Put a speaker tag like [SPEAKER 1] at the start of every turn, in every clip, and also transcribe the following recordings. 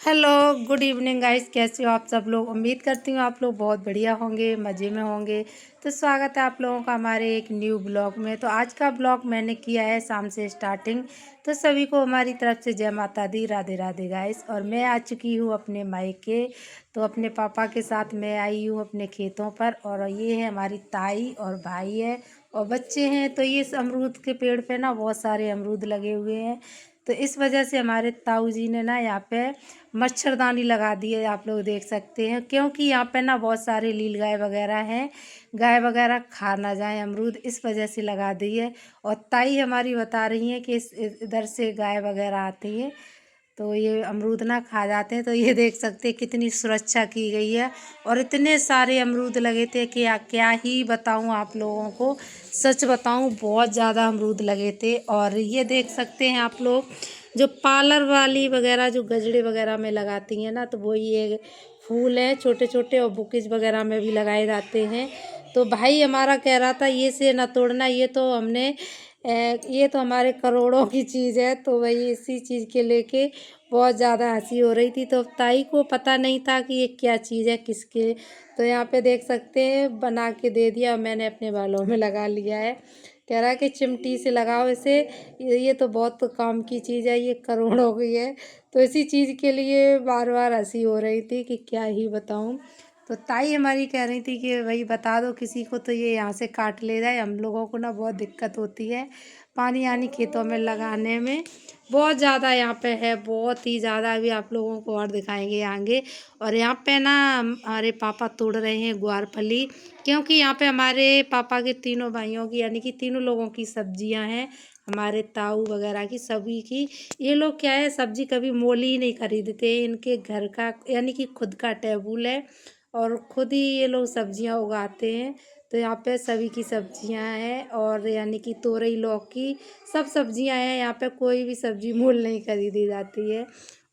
[SPEAKER 1] Hello, good evening guys. कैसे हो आप सब लोग? उम्मीद करती हूँ आप लोग बहुत बढ़िया होंगे, मज़े में होंगे। तो स्वागत है आप लोगों का हमारे एक न्यू ब्लॉग में। तो आज का ब्लॉग मैंने किया है शाम से स्टार्टिंग। तो सभी को हमारी तरफ से जय माता दी, राधे राधे गाइस। और मैं आ चुकी हूँ अपने मायके। तो अपने पापा के साथ मैं आई हूँ अपने खेतों पर। और ये है हमारी ताई और भाई है और बच्चे हैं। तो ये अमरूद के पेड़ पे ना बहुत सारे अमरूद लगे हुए हैं। तो इस वजह से हमारे ताऊ जी ने ना यहाँ पे मच्छरदानी लगा दी है, आप लोग देख सकते हैं। क्योंकि यहाँ पे ना बहुत सारे लील गाय वगैरह हैं, गाय वगैरह खा ना जाए अमरूद, इस वजह से लगा दी है। और ताई हमारी बता रही हैं कि इधर से गाय वगैरह आती हैं तो ये अमरूद ना खा जाते हैं। तो ये देख सकते हैं कितनी सुरक्षा की गई है। और इतने सारे अमरूद लगे थे कि क्या ही बताऊं आप लोगों को। सच बताऊं, बहुत ज़्यादा अमरूद लगे थे। और ये देख सकते हैं आप लोग, जो पार्लर वाली वगैरह जो गजड़े वगैरह में लगाती हैं ना, तो वो ये फूल हैं छोटे छोटे और बुकेज वगैरह में भी लगाए जाते हैं। तो भाई हमारा कह रहा था ये से ना तोड़ना, ये तो हमने ये तो हमारे करोड़ों की चीज़ है। तो वही इसी चीज़ के लेके बहुत ज़्यादा हंसी हो रही थी। तो ताई को पता नहीं था कि ये क्या चीज़ है किसके। तो यहाँ पे देख सकते हैं बना के दे दिया, मैंने अपने बालों में लगा लिया है। कह रहा है कि चिमटी से लगाओ इसे, ये तो बहुत काम की चीज़ है, ये करोड़ों की है। तो इसी चीज़ के लिए बार बार हंसी हो रही थी कि क्या ही बताऊँ। तो ताई हमारी कह रही थी कि भाई बता दो किसी को तो ये यहाँ से काट ले जाए, हम लोगों को ना बहुत दिक्कत होती है पानी आनी खेतों में लगाने में। बहुत ज़्यादा यहाँ पे है, बहुत ही ज़्यादा। अभी आप लोगों को और दिखाएंगे आगे। और यहाँ पे ना हमारे पापा तोड़ रहे हैं ग्वारफली। क्योंकि यहाँ पे हमारे पापा के तीनों भाइयों की यानी कि तीनों लोगों की सब्जियां हैं, हमारे ताऊ वगैरह की सभी की। ये लोग क्या है, सब्जी कभी मोल ही नहीं खरीदते, इनके घर का यानी कि खुद का टेबुल है और खुद ही ये लोग सब्जियां उगाते हैं। तो यहाँ पे सभी की सब्जियां हैं और यानी कि तोरई लौकी सब सब्जियां हैं यहाँ पे, कोई भी सब्जी मोल नहीं खरीदी जाती है।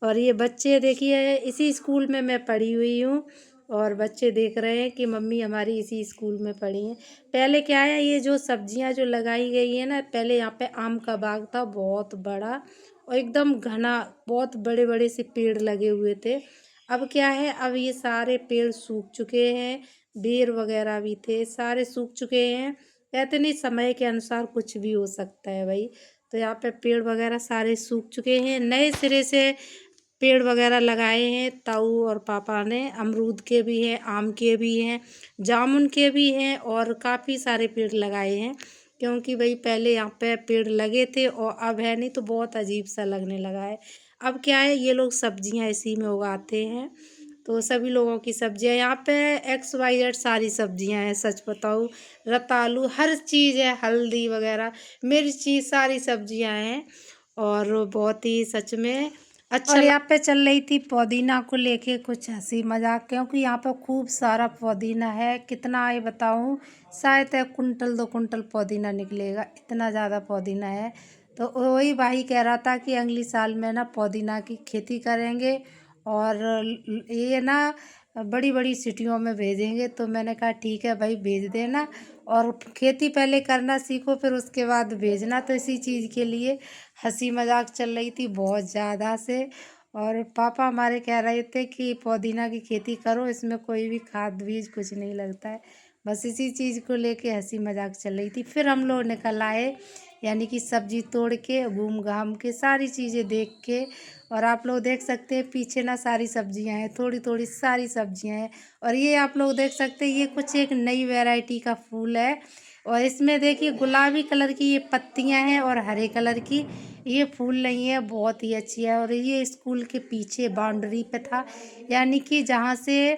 [SPEAKER 1] और ये बच्चे देखिए, इसी स्कूल में मैं पढ़ी हुई हूँ और बच्चे देख रहे हैं कि मम्मी हमारी इसी स्कूल में पढ़ी हैं। पहले क्या है, ये जो सब्जियां जो लगाई गई है ना, पहले यहाँ पे आम का बाग था बहुत बड़ा और एकदम घना, बहुत बड़े बड़े से पेड़ लगे हुए थे। अब क्या है, अब ये सारे पेड़ सूख चुके हैं, बेर वगैरह भी थे सारे सूख चुके हैं। कहते नहीं समय के अनुसार कुछ भी हो सकता है भाई। तो यहाँ पे पेड़ वगैरह सारे सूख चुके हैं, नए सिरे से पेड़ वगैरह लगाए हैं ताऊ और पापा ने। अमरूद के भी हैं, आम के भी हैं, जामुन के भी हैं और काफ़ी सारे पेड़ लगाए हैं। क्योंकि भाई पहले यहाँ पे पेड़ लगे थे और अब है नहीं, तो बहुत अजीब सा लगने लगा है। अब क्या है, ये लोग सब्जियां इसी में उगाते हैं। तो सभी लोगों की सब्जियां यहाँ पे XYZ सारी सब्जियां हैं, सच बताऊँ रतालू हर चीज़ है, हल्दी वगैरह मिर्ची सारी सब्जियां हैं। और बहुत ही सच में अच्छा। और यहाँ पे चल रही थी पुदीना को लेके कुछ हंसी मजाक। क्योंकि यहाँ पे खूब सारा पुदीना है, कितना ये बताऊँ, शायद 1 कुंटल 2 कुंटल पुदीना निकलेगा, इतना ज़्यादा पुदीना है। तो वही भाई कह रहा था कि अगली साल में ना पुदीना की खेती करेंगे और ये ना बड़ी बड़ी सिटियों में भेजेंगे। तो मैंने कहा ठीक है भाई भेज देना, और खेती पहले करना सीखो फिर उसके बाद भेजना। तो इसी चीज़ के लिए हंसी मजाक चल रही थी बहुत ज़्यादा से। और पापा हमारे कह रहे थे कि पुदीना की खेती करो, इसमें कोई भी खाद बीज कुछ नहीं लगता है। बस इसी चीज़ को लेके हंसी मजाक चल रही थी। फिर हम लोग निकल आए, यानी कि सब्जी तोड़ के घूम घाम के सारी चीज़ें देख के। और आप लोग देख सकते हैं पीछे ना सारी सब्जियां हैं, थोड़ी थोड़ी सारी सब्जियां हैं। और ये आप लोग देख सकते हैं, ये कुछ एक नई वैरायटी का फूल है। और इसमें देखिए गुलाबी कलर की ये पत्तियां हैं और हरे कलर की ये फूल नहीं है, बहुत ही अच्छी है। और ये स्कूल के पीछे बाउंड्री पे था, यानी कि जहाँ से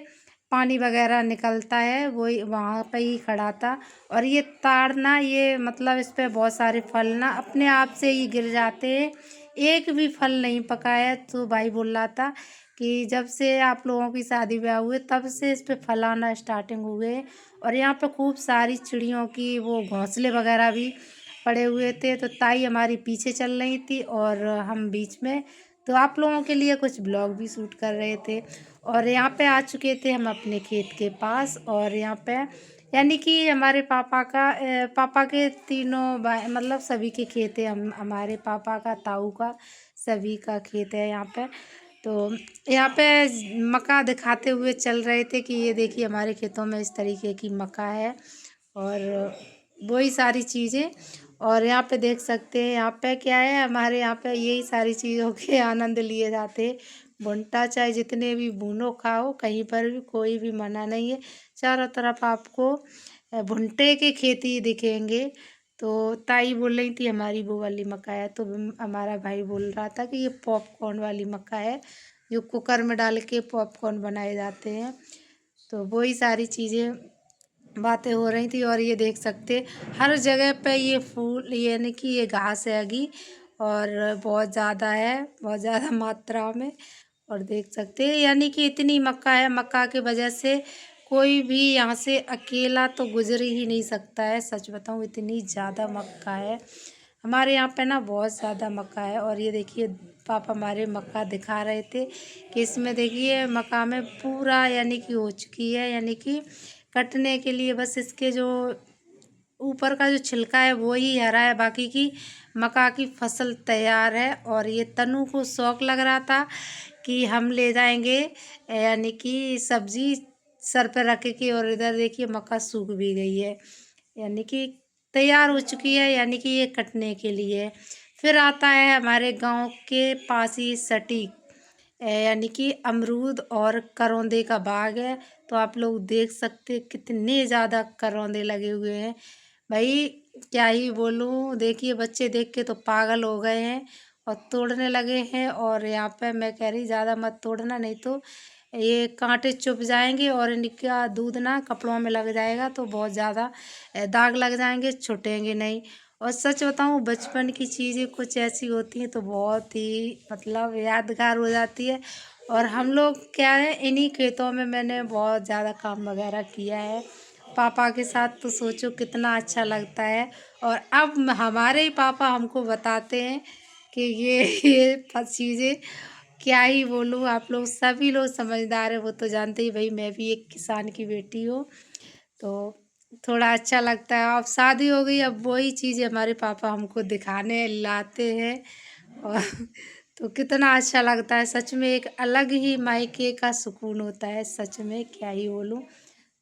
[SPEAKER 1] पानी वगैरह निकलता है वही वहाँ पे ही खड़ा था। और ये ताड़ ना, ये मतलब इस पे बहुत सारे फल ना अपने आप से ही गिर जाते हैं, एक भी फल नहीं पका है। तो भाई बोल रहा था कि जब से आप लोगों की शादी ब्याह हुए तब से इस पे फल आना स्टार्टिंग हुए। और यहाँ पे खूब सारी चिड़ियों की वो घोंसले वगैरह भी पड़े हुए थे। तो ताई हमारी पीछे चल रही थी और हम बीच में। तो आप लोगों के लिए कुछ ब्लॉग भी शूट कर रहे थे। और यहाँ पे आ चुके थे हम अपने खेत के पास। और यहाँ पे यानी कि हमारे पापा का पापा के तीनों भाई मतलब सभी के खेत है, हम हमारे पापा का ताऊ का सभी का खेत है यहाँ पे। तो यहाँ पे मक्का दिखाते हुए चल रहे थे कि ये देखिए हमारे खेतों में इस तरीके की मक्का है और वही सारी चीज़ें। और यहाँ पे देख सकते हैं यहाँ पे क्या है, हमारे यहाँ पे यही सारी चीज़ों के आनंद लिए जाते हैं। भुट्टा चाहे जितने भी भुनो खाओ, कहीं पर भी कोई भी मना नहीं है। चारों तरफ आपको भुट्टे के खेती दिखेंगे। तो ताई बोल रही थी हमारी वो वाली मक्का है, तो हमारा भाई बोल रहा था कि ये पॉपकॉर्न वाली मक्का है जो कुकर में डाल के पॉपकॉर्न बनाए जाते हैं। तो वही सारी चीज़ें बातें हो रही थी। और ये देख सकते हर जगह पे ये फूल यानी कि ये घास हैगी और बहुत ज़्यादा है, बहुत ज़्यादा मात्रा में। और देख सकते हैं यानी कि इतनी मक्का है, मक्का की वजह से कोई भी यहाँ से अकेला तो गुजर ही नहीं सकता है। सच बताऊँ इतनी ज़्यादा मक्का है हमारे यहाँ पे ना, बहुत ज़्यादा मक्का है। और ये देखिए पापा हमारे मक्का दिखा रहे थे कि इसमें देखिए मक्का में पूरा यानी कि हो चुकी है, यानी कि कटने के लिए बस इसके जो ऊपर का जो छिलका है वो ही हरा है, बाकी की मक्का की फसल तैयार है। और ये तनु को शौक लग रहा था कि हम ले जाएंगे यानी कि सब्जी सर पे रख के। और इधर देखिए मक्का सूख भी गई है, यानी कि तैयार हो चुकी है, यानी कि ये कटने के लिए। फिर आता है हमारे गांव के पास ही सटीक यानी कि अमरूद और करौंदे का बाग है। तो आप लोग देख सकते कितने ज़्यादा करौंदे लगे हुए हैं भाई, क्या ही बोलूँ। देखिए बच्चे देख के तो पागल हो गए हैं और तोड़ने लगे हैं। और यहाँ पे मैं कह रही ज़्यादा मत तोड़ना, नहीं तो ये कांटे चुभ जाएंगे और इनका दूध ना कपड़ों में लग जाएगा तो बहुत ज़्यादा दाग लग जाएंगे, छूटेंगे नहीं। और सच बताऊँ बचपन की चीज़ें कुछ ऐसी होती हैं तो बहुत ही मतलब यादगार हो जाती है। और हम लोग क्या है इन्हीं खेतों में मैंने बहुत ज़्यादा काम वगैरह किया है पापा के साथ, तो सोचो कितना अच्छा लगता है। और अब हमारे ही पापा हमको बताते हैं कि ये चीज़ें क्या ही बोलूँ, आप लोग सभी लोग समझदार है, वो तो जानते ही भाई मैं भी एक किसान की बेटी हूँ। तो थोड़ा अच्छा लगता है। अब शादी हो गई, अब वही चीज़ें हमारे पापा हमको दिखाने लाते हैं और तो कितना अच्छा लगता है सच में, एक अलग ही मायके का सुकून होता है सच में, क्या ही बोलूँ।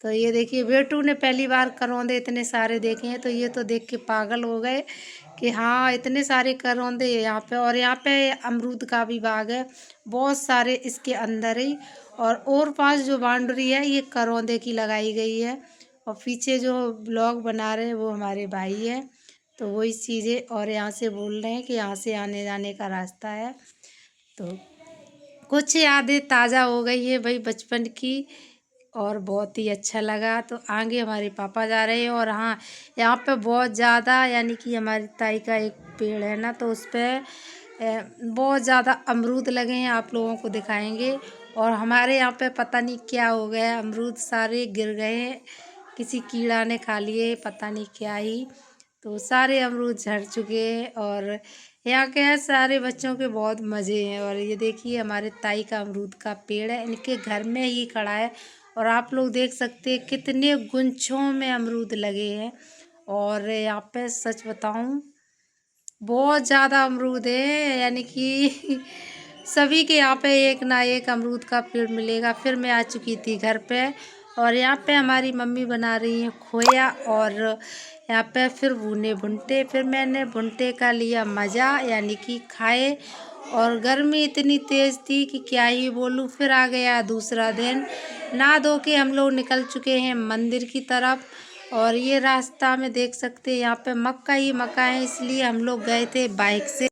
[SPEAKER 1] तो ये देखिए बेटू ने पहली बार करौंदे इतने सारे देखे हैं, तो ये तो देख के पागल हो गए कि हाँ इतने सारे करौंदे यहाँ पे। और यहाँ पे अमरूद का भी बाग है बहुत सारे इसके अंदर ही। और पास जो बाउंड्री है ये करौंदे की लगाई गई है। और पीछे जो ब्लॉग बना रहे हैं वो हमारे भाई है, तो वही चीज़ें। और यहाँ से बोल रहे हैं कि यहाँ से आने जाने का रास्ता है। तो कुछ यादें ताज़ा हो गई है भाई बचपन की, और बहुत ही अच्छा लगा। तो आगे हमारे पापा जा रहे हैं। और हाँ यहाँ पे बहुत ज़्यादा यानी कि हमारी ताई का एक पेड़ है ना, तो उस पर बहुत ज़्यादा अमरूद लगे हैं, आप लोगों को दिखाएंगे। और हमारे यहाँ पे पता नहीं क्या हो गया, अमरूद सारे गिर गए हैं, किसी कीड़ा ने खा लिए पता नहीं क्या ही। तो सारे अमरूद झड़ चुके हैं। और यहाँ के हैं सारे बच्चों के बहुत मज़े हैं। और ये देखिए हमारे ताई का अमरूद का पेड़ है, इनके घर में ही खड़ा है। और आप लोग देख सकते हैं कितने गुच्छों में अमरूद लगे हैं। और यहाँ पे सच बताऊँ बहुत ज़्यादा अमरूद है, यानी कि सभी के यहाँ पे एक ना एक अमरूद का पेड़ मिलेगा। फिर मैं आ चुकी थी घर पे, और यहाँ पे हमारी मम्मी बना रही है खोया। और यहाँ पे फिर भुने भुनटे, फिर मैंने भुनटे का लिया मज़ा, यानी कि खाए। और गर्मी इतनी तेज़ थी कि क्या ही बोलूँ। फिर आ गया दूसरा दिन, नहा धो के हम लोग निकल चुके हैं मंदिर की तरफ। और ये रास्ता में देख सकते हैं यहाँ पे मक्का ही मक्का है, इसलिए हम लोग गए थे बाइक से।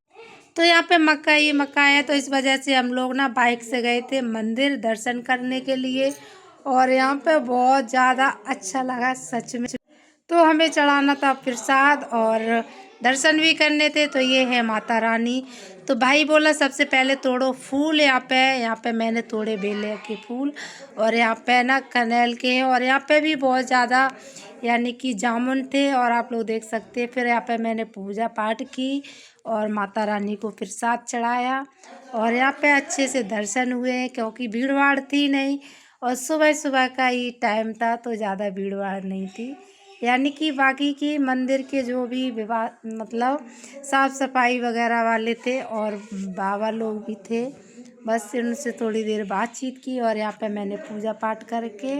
[SPEAKER 1] तो यहाँ पे मक्का ही मक्का है, तो इस वजह से हम लोग ना बाइक से गए थे मंदिर दर्शन करने के लिए। और यहाँ पे बहुत ज़्यादा अच्छा लगा सच में। तो हमें चढ़ाना था प्रसाद और दर्शन भी करने थे। तो ये है माता रानी। तो भाई बोला सबसे पहले तोड़ो फूल, यहाँ पे मैंने तोड़े बेले के फूल। और यहाँ पे ना कनेल के हैं। और यहाँ पे भी बहुत ज़्यादा यानी कि जामुन थे, और आप लोग देख सकते हैं। फिर यहाँ पे मैंने पूजा पाठ की और माता रानी को प्रसाद चढ़ाया। और यहाँ पे अच्छे से दर्शन हुए हैं क्योंकि भीड़ भाड़ थी नहीं, और सुबह सुबह का ही टाइम था तो ज़्यादा भीड़ भाड़ नहीं थी। यानी कि बाकी की मंदिर के जो भी विभाग मतलब साफ़ सफाई वगैरह वाले थे और बाबा लोग भी थे, बस उनसे थोड़ी देर बातचीत की और यहाँ पे मैंने पूजा पाठ करके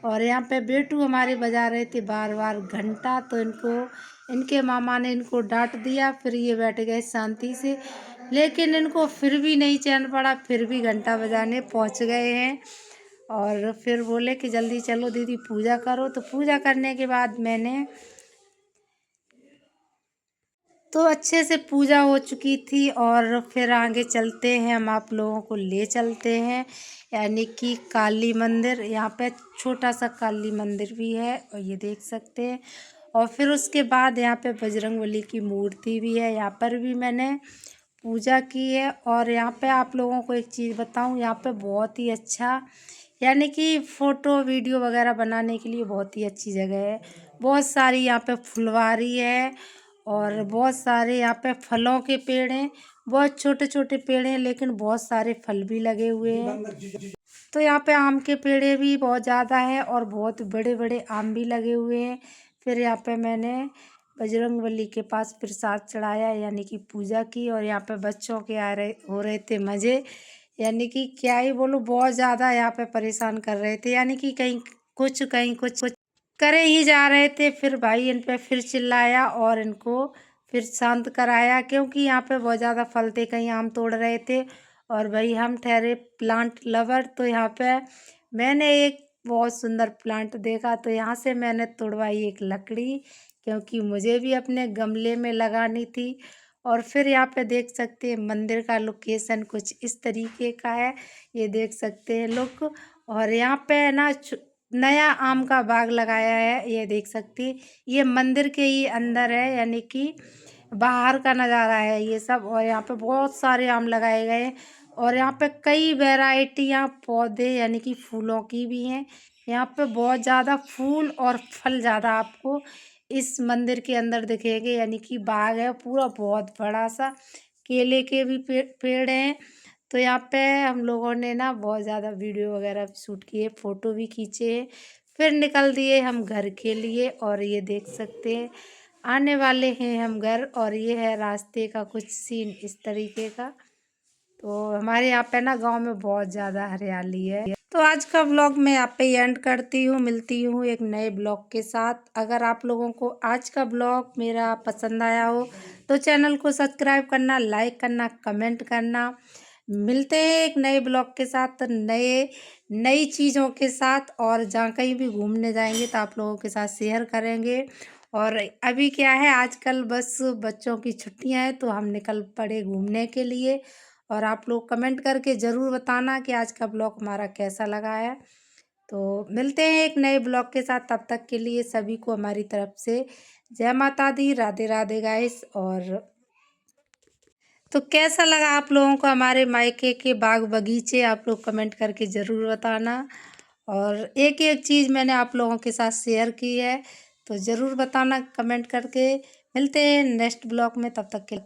[SPEAKER 1] और यहाँ पे बेटू हमारे बजा रहे थे बार बार घंटा, तो इनके मामा ने इनको डांट दिया। फिर ये बैठ गए शांति से, लेकिन इनको फिर भी नहीं चैन पड़ा, फिर भी घंटा बजाने पहुँच गए हैं। और फिर बोले कि जल्दी चलो दीदी पूजा करो। तो पूजा करने के बाद मैंने तो अच्छे से पूजा हो चुकी थी और फिर आगे चलते हैं, हम आप लोगों को ले चलते हैं यानी कि काली मंदिर। यहाँ पे छोटा सा काली मंदिर भी है और ये देख सकते हैं। और फिर उसके बाद यहाँ पे बजरंगबली की मूर्ति भी है, यहाँ पर भी मैंने पूजा की है। और यहाँ पे आप लोगों को एक चीज़ बताऊँ, यहाँ पे बहुत ही अच्छा यानी कि फ़ोटो वीडियो वगैरह बनाने के लिए बहुत ही अच्छी जगह है। बहुत सारी यहाँ पे फुलवारी है और बहुत सारे यहाँ पे फलों के पेड़ हैं। बहुत छोटे छोटे पेड़ हैं लेकिन बहुत सारे फल भी लगे हुए हैं। तो यहाँ पे आम के पेड़े भी बहुत ज़्यादा हैं और बहुत बड़े बड़े आम भी लगे हुए हैं। फिर यहाँ पे मैंने बजरंगबली के पास प्रसाद चढ़ाया यानी कि पूजा की। और यहाँ पे बच्चों के हो रहे थे मज़े, यानी कि क्या ही बोलूँ, बहुत ज़्यादा यहाँ पे परेशान कर रहे थे, यानी कि कहीं कुछ करे ही जा रहे थे। फिर भाई इन पे फिर चिल्लाया और इनको फिर शांत कराया, क्योंकि यहाँ पे बहुत ज़्यादा फल थे, कहीं आम तोड़ रहे थे। और भाई हम ठहरे प्लांट लवर, तो यहाँ पे मैंने एक बहुत सुंदर प्लांट देखा, तो यहाँ से मैंने तोड़वाई एक लकड़ी, क्योंकि मुझे भी अपने गमले में लगानी थी। और फिर यहाँ पे देख सकते हैं मंदिर का लोकेशन कुछ इस तरीके का है, ये देख सकते हैं लोग। और यहाँ पे ना नया आम का बाग लगाया है, ये देख सकते हैं। ये मंदिर के ही अंदर है, यानी कि बाहर का नज़ारा है ये सब। और यहाँ पे बहुत सारे आम लगाए गए हैं और यहाँ पे कई वैरायटियाँ पौधे यानी कि फूलों की भी हैं। यहाँ पे बहुत ज़्यादा फूल और फल ज़्यादा आपको इस मंदिर के अंदर दिखेंगे, यानी कि बाग है पूरा बहुत बड़ा सा। केले के भी पेड़ हैं। तो यहाँ पे हम लोगों ने ना बहुत ज़्यादा वीडियो वगैरह भी शूट किए, फ़ोटो भी खींचे। फिर निकल दिए हम घर के लिए और ये देख सकते हैं आने वाले हैं हम घर। और ये है रास्ते का कुछ सीन इस तरीके का। तो हमारे यहाँ पे ना गांव में बहुत ज़्यादा हरियाली है। तो आज का ब्लॉग मैं यहाँ पे एंड करती हूँ, मिलती हूँ एक नए ब्लॉग के साथ। अगर आप लोगों को आज का ब्लॉग मेरा पसंद आया हो तो चैनल को सब्सक्राइब करना, लाइक करना, कमेंट करना। मिलते हैं एक नए ब्लॉग के साथ, नई चीज़ों के साथ। और जहाँ कहीं भी घूमने जाएंगे तो आप लोगों के साथ शेयर करेंगे। और अभी क्या है, आजकल बस बच्चों की छुट्टियां हैं तो हम निकल पड़े घूमने के लिए। और आप लोग कमेंट करके ज़रूर बताना कि आज का ब्लॉग हमारा कैसा लगा है। तो मिलते हैं एक नए ब्लॉग के साथ, तब तक के लिए सभी को हमारी तरफ से जय माता दी, राधे राधे गाइस। और तो कैसा लगा आप लोगों को हमारे मायके के बाग बगीचे, आप लोग कमेंट करके ज़रूर बताना। और एक एक चीज़ मैंने आप लोगों के साथ शेयर की है, तो ज़रूर बताना कमेंट करके। मिलते हैं नेक्स्ट ब्लॉग में, तब तक के